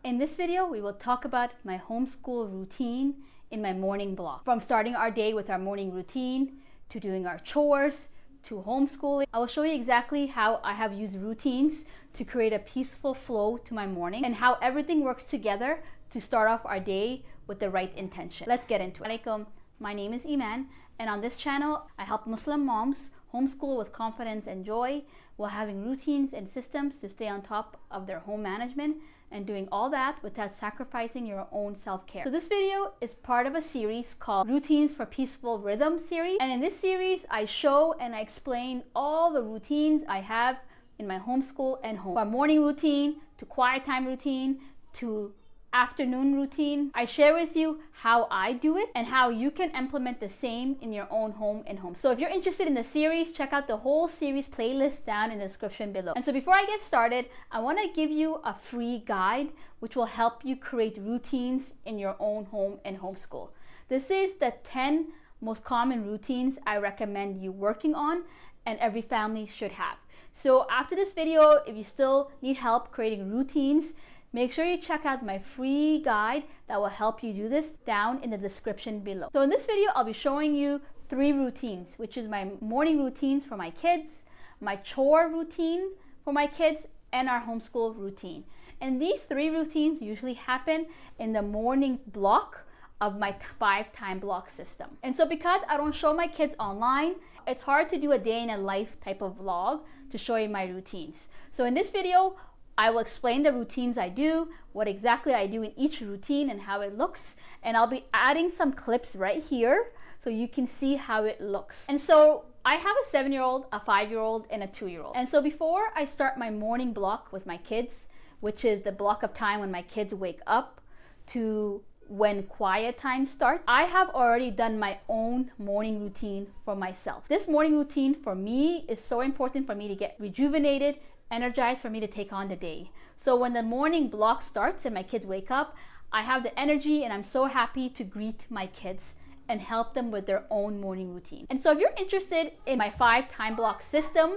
In this video, we will talk about my homeschool routine in my morning block. From starting our day with our morning routine, to doing our chores, to homeschooling. I will show you exactly how I have used routines to create a peaceful flow to my morning and how everything works together to start off our day with the right intention. Let's get into it. Alaikum. My name is Iman, and on this channel, I help Muslim moms homeschool with confidence and joy while having routines and systems to stay on top of their home management and doing all that without sacrificing your own self-care. So this video is part of a series called Routines for Peaceful Rhythm series. And in this series, I show and I explain all the routines I have in my homeschool and home. From morning routine to quiet time routine to afternoon routine. I share with you how I do it and how you can implement the same in your own home and home. So if you're interested in the series, check out the whole series playlist down in the description below. And so before I get started, I want to give you a free guide which will help you create routines in your own home and homeschool. This is the 10 most common routines I recommend you working on and every family should have. So after this video, if you still need help creating routines, make sure you check out my free guide that will help you do this down in the description below. So in this video, I'll be showing you 3 routines, which is my morning routines for my kids, my chore routine for my kids, and our homeschool routine. And these 3 routines usually happen in the morning block of my 5 time block system. And so because I don't show my kids online, it's hard to do a day in a life type of vlog to show you my routines. So in this video, I will explain the routines I do, what exactly I do in each routine and how it looks. And I'll be adding some clips right here so you can see how it looks. And so I have a 7-year-old, a 5-year-old, and a 2-year-old. And so before I start my morning block with my kids, which is the block of time when my kids wake up to when quiet time starts, I have already done my own morning routine for myself. This morning routine for me is so important for me to get rejuvenated, energized for me to take on the day. So when the morning block starts and my kids wake up, I have the energy and I'm so happy to greet my kids and help them with their own morning routine. And so if you're interested in my 5 time block system,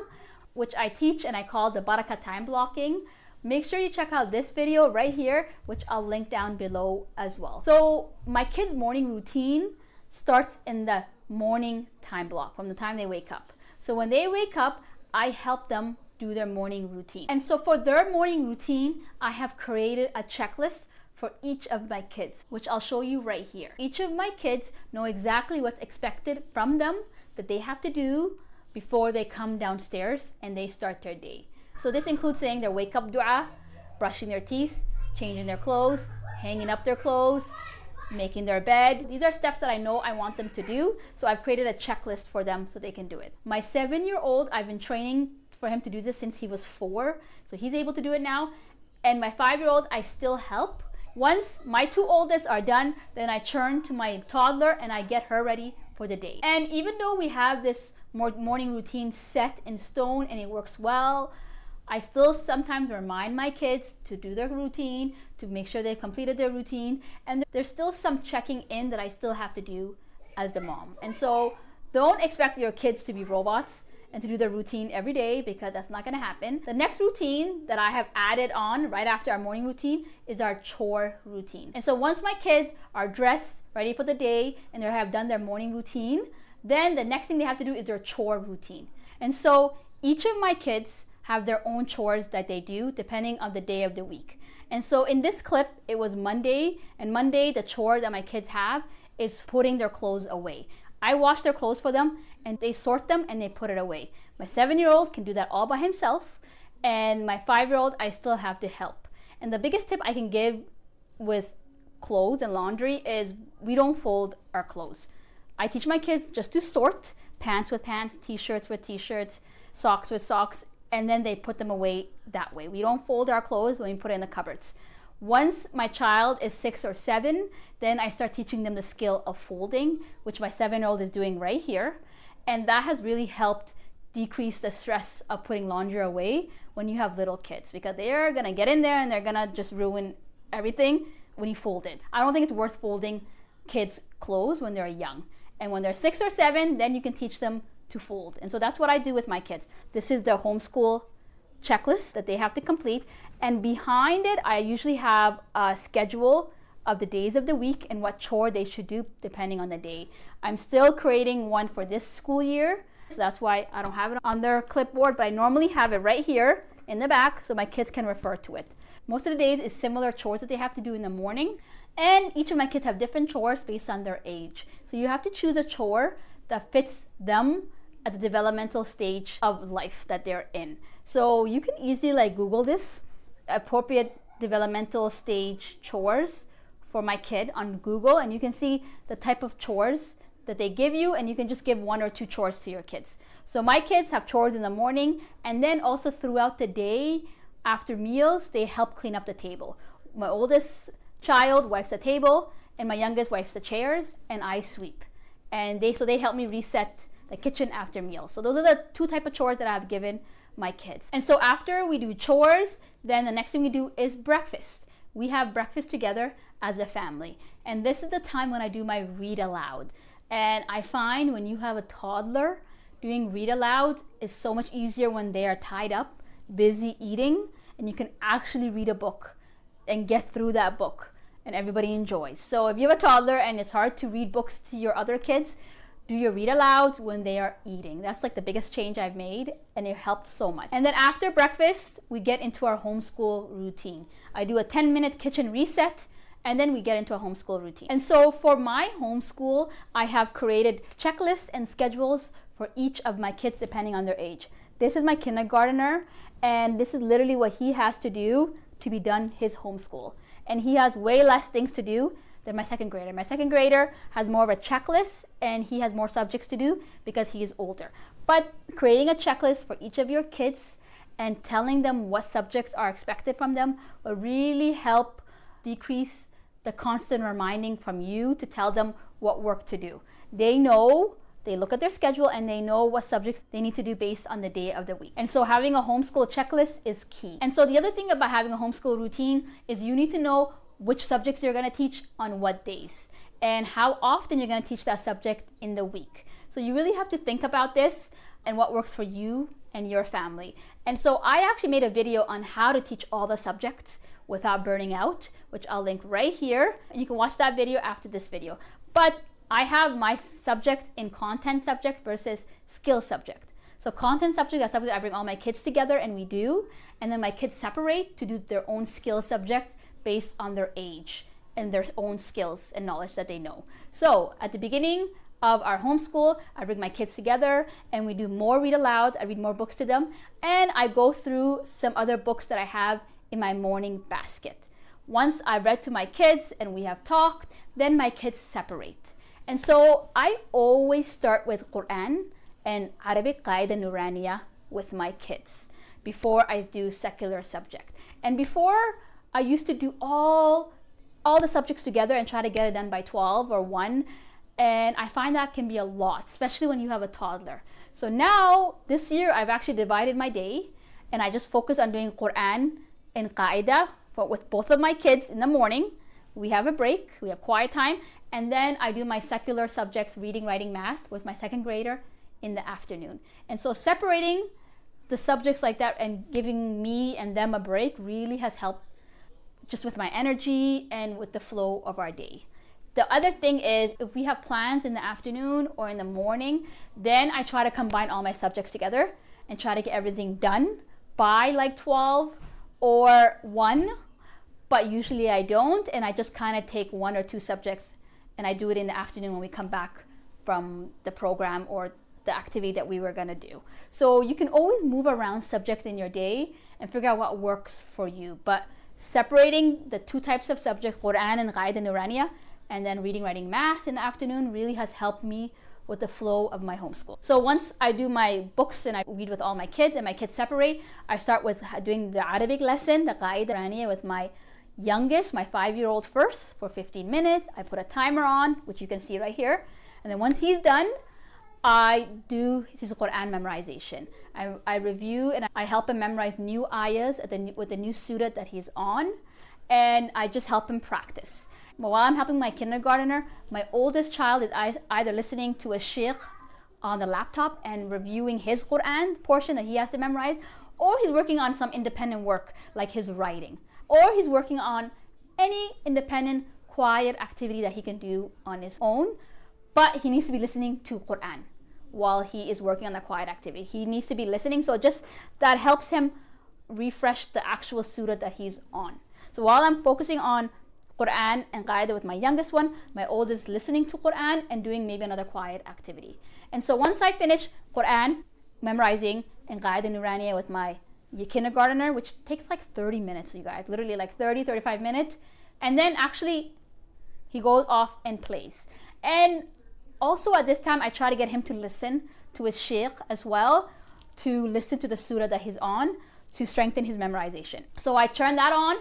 which I teach and I call the Baraka time blocking, make sure you check out this video right here, which I'll link down below as well. So my kids' morning routine starts in the morning time block from the time they wake up. So when they wake up, I help them do their morning routine. And so for their morning routine, I have created a checklist for each of my kids, which I'll show you right here. Each of my kids know exactly what's expected from them that they have to do before they come downstairs and they start their day. So this includes saying their wake up dua, brushing their teeth, changing their clothes, hanging up their clothes, making their bed. These are steps that I know I want them to do. So I've created a checklist for them so they can do it. My 7-year-old, I've been training for him to do this since he was 4. So he's able to do it now. And my 5-year-old, I still help. Once my 2 oldest are done, then I turn to my toddler and I get her ready for the day. And even though we have this morning routine set in stone and it works well, I still sometimes remind my kids to do their routine, to make sure they completed their routine. And there's still some checking in that I still have to do as the mom. And so don't expect your kids to be robots and to do their routine every day, because that's not going to happen. The next routine that I have added on right after our morning routine is our chore routine. And so once my kids are dressed, ready for the day, and they have done their morning routine, then the next thing they have to do is their chore routine. And so each of my kids have their own chores that they do depending on the day of the week. And so in this clip, it was Monday, and Monday, the chore that my kids have is putting their clothes away. I wash their clothes for them and they sort them and they put it away. My 7-year-old can do that all by himself, and my 5-year-old, I still have to help. And the biggest tip I can give with clothes and laundry is we don't fold our clothes. I teach my kids just to sort pants with pants, t-shirts with t-shirts, socks with socks, and then they put them away that way. We don't fold our clothes when we put it in the cupboards. Once my child is 6 or 7, then I start teaching them the skill of folding, which my 7-year-old is doing right here. And that has really helped decrease the stress of putting laundry away when you have little kids, because they're gonna get in there and they're gonna just ruin everything when you fold it. I don't think it's worth folding kids' clothes when they're young. And when they're 6 or 7, then you can teach them to fold. And so that's what I do with my kids. This is the homeschool checklist that they have to complete. And behind it, I usually have a schedule of the days of the week and what chore they should do depending on the day. I'm still creating one for this school year, so that's why I don't have it on their clipboard, but I normally have it right here in the back so my kids can refer to it. Most of the days is similar chores that they have to do in the morning, and each of my kids have different chores based on their age. So you have to choose a chore that fits them at the developmental stage of life that they're in. So you can easily Google this, appropriate developmental stage chores for my kid on Google, and you can see the type of chores that they give you, and you can just give 1 or 2 chores to your kids. So my kids have chores in the morning, and then also throughout the day after meals they help clean up the table. My oldest child wipes the table, and my youngest wipes the chairs, and I sweep. And they help me reset the kitchen after meals. So those are the 2 type of chores that I've given my kids. And so after we do chores, then the next thing we do is breakfast. We have breakfast together as a family. And this is the time when I do my read aloud. And I find when you have a toddler, doing read aloud is so much easier when they are tied up, busy eating, and you can actually read a book and get through that book and everybody enjoys. So if you have a toddler and it's hard to read books to your other kids, do your read aloud when they are eating. That's the biggest change I've made, and it helped so much. And then after breakfast, we get into our homeschool routine. I do a 10-minute kitchen reset, and then we get into a homeschool routine. And so for my homeschool, I have created checklists and schedules for each of my kids depending on their age. This is my kindergartner, and this is literally what he has to do to be done his homeschool. And he has way less things to do than my second grader. My second grader has more of a checklist, and he has more subjects to do because he is older. But creating a checklist for each of your kids and telling them what subjects are expected from them will really help decrease the constant reminding from you to tell them what work to do. They know, they look at their schedule and they know what subjects they need to do based on the day of the week. And so having a homeschool checklist is key. And so the other thing about having a homeschool routine is you need to know which subjects you're going to teach on what days and how often you're going to teach that subject in the week. So you really have to think about this and what works for you and your family. And so I actually made a video on how to teach all the subjects without burning out, which I'll link right here. And you can watch that video after this video. But I have my subject in content subject versus skill subject. So content subject, that's something I bring all my kids together and we do. And then my kids separate to do their own skill subject based on their age and their own skills and knowledge that they know. So at the beginning of our homeschool, I bring my kids together and we do more read aloud. I read more books to them, and I go through some other books that I have in my morning basket. Once I read to my kids and we have talked, then my kids separate. And so I always start with Quran and Arabic Qaida Nuraniya with my kids before I do secular subject. And before, I used to do all the subjects together and try to get it done by 12 or 1. And I find that can be a lot, especially when you have a toddler. So now, this year, I've actually divided my day and I just focus on doing Quran and Qaida with both of my kids in the morning. We have a break, we have quiet time, and then I do my secular subjects, reading, writing, math, with my second grader in the afternoon. And so separating the subjects like that and giving me and them a break really has helped just with my energy and with the flow of our day. The other thing is, if we have plans in the afternoon or in the morning, then I try to combine all my subjects together and try to get everything done by 12 or 1, but usually I don't, and I just kind of take 1 or 2 subjects and I do it in the afternoon when we come back from the program or the activity that we were going to do. So you can always move around subjects in your day and figure out what works for you. But separating the 2 types of subjects, Quran and Qaida Nuraniya, and then reading, writing, math in the afternoon really has helped me with the flow of my homeschool. So once I do my books and I read with all my kids and my kids separate, I start with doing the Arabic lesson, the Qaida Nuraniya, with my youngest, my 5-year-old first for 15 minutes. I put a timer on, which you can see right here. And then once he's done, I do his Quran memorization. I review and I help him memorize new ayahs with the new surah that he's on, and I just help him practice. But while I'm helping my kindergartner, my oldest child is either listening to a sheikh on the laptop and reviewing his Quran portion that he has to memorize, or he's working on some independent work like his writing, or he's working on any independent quiet activity that he can do on his own, but he needs to be listening to Quran while he is working on the quiet activity. He needs to be listening, so just that helps him refresh the actual surah that he's on. So while I'm focusing on Quran and Qaida with my youngest one, my oldest listening to Quran and doing maybe another quiet activity. And so once I finish Quran, memorizing, and Qaida Nuraniya with my kindergartner, which takes like 30 minutes, you guys, literally like 35 minutes. And then actually he goes off and plays. And also at this time, I try to get him to listen to his sheikh as well, to listen to the surah that he's on, to strengthen his memorization. So I turn that on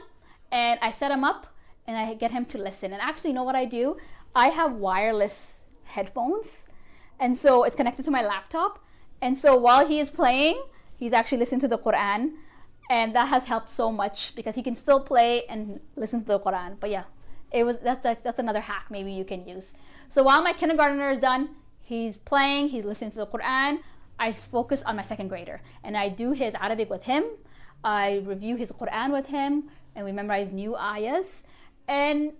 and I set him up and I get him to listen. And actually, you know what I do? I have wireless headphones, and so it's connected to my laptop. And so while he is playing, he's actually listening to the Quran, and that has helped so much because he can still play and listen to the Quran. But yeah, that's another hack maybe you can use. So while my kindergartner is done, he's playing, he's listening to the Quran, I focus on my second grader and I do his Arabic with him. I review his Quran with him and we memorize new ayahs, and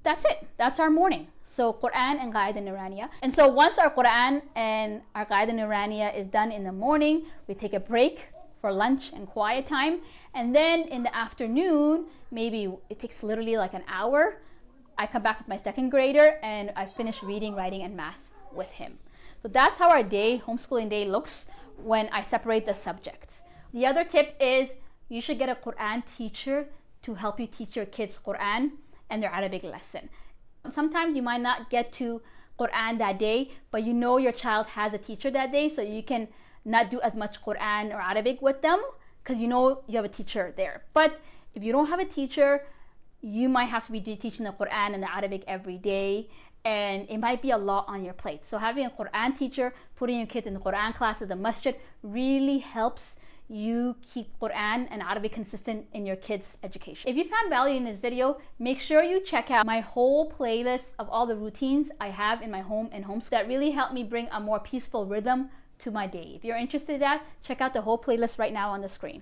that's it. That's our morning. So Quran and Qaida Nuraniya. And so once our Quran and our Qaida Nuraniya is done in the morning, we take a break for lunch and quiet time. And then in the afternoon, maybe it takes literally like an hour, I come back with my second grader and I finish reading, writing, and math with him. So that's how our day, homeschooling day, looks when I separate the subjects. The other tip is you should get a Quran teacher to help you teach your kids Quran and their Arabic lesson. Sometimes you might not get to Quran that day, but you know your child has a teacher that day, so you can not do as much Quran or Arabic with them because you know you have a teacher there. But if you don't have a teacher, you might have to be teaching the Quran and the Arabic every day, and it might be a lot on your plate. So having a Quran teacher, putting your kids in the Quran class at the masjid really helps you keep Quran and Arabic consistent in your kids' education. If you found value in this video, make sure you check out my whole playlist of all the routines I have in my home and homeschool that really help me bring a more peaceful rhythm to my day. If you're interested in that, check out the whole playlist right now on the screen.